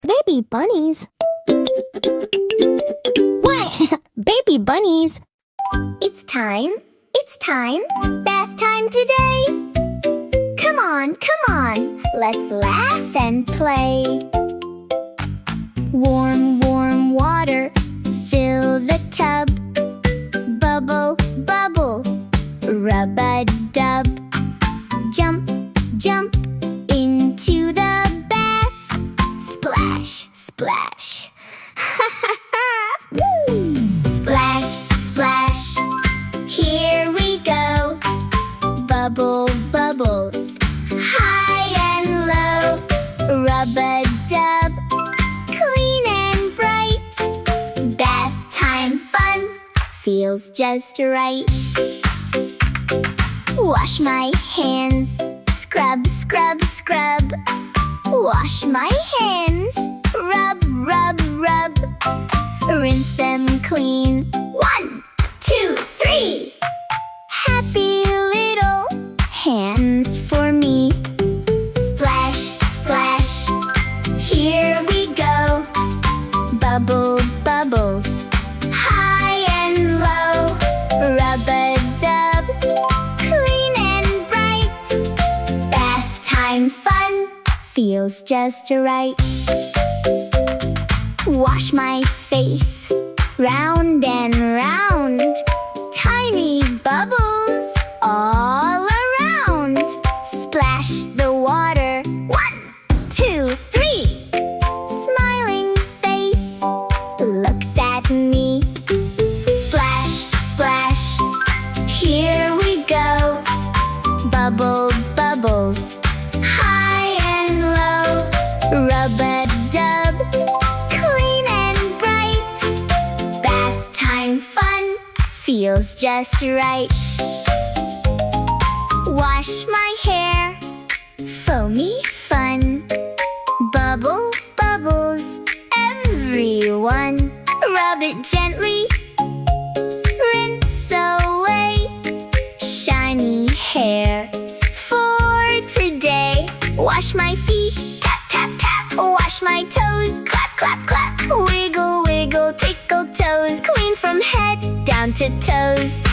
Baby bunnies. What? Baby bunnies. It's time. It's time. Bath time today. Come on, come on. Let's laugh and play. Warm, warm water. Fill the tub. Bubble, bubble. Rub-a-dub. Jump, jump into the bath. Splash, splash. Splash, splash. Here we go. Bubble, bubbles. High and low. Rub-a-dub. Clean and bright. Bath time fun. Feels just right. Wash my hands. Scrub, scrub, scrub. Wash my hands. Rub, rub, rub. Rinse them clean. 1, 2, 3. Happy little hands for me. Splash, splash. Here we go. Bubble, bubbles. High and low. Rub-a-dub. Clean and bright. Bath time fun. Feels just right. Wash my face. Round and round. Tiny bubbles all around. Splash the water. 1, 2, 3. Smiling face looks at me. Splash, splash. Here we go. Bubble, bubbles. High and low. Rub-a-dub. Clean and bright. Bath time fun. Feels just right. Wash my hair. Foamy fun. Bubble, bubbles. Everyone. Rub it gently. Rinse away. Shiny hair for today. Wash my feet. Tap, tap, tap. Wash my toes. Clap, clap, clap. Wiggle, wiggle. Tickle toes. Clean from head down to toes.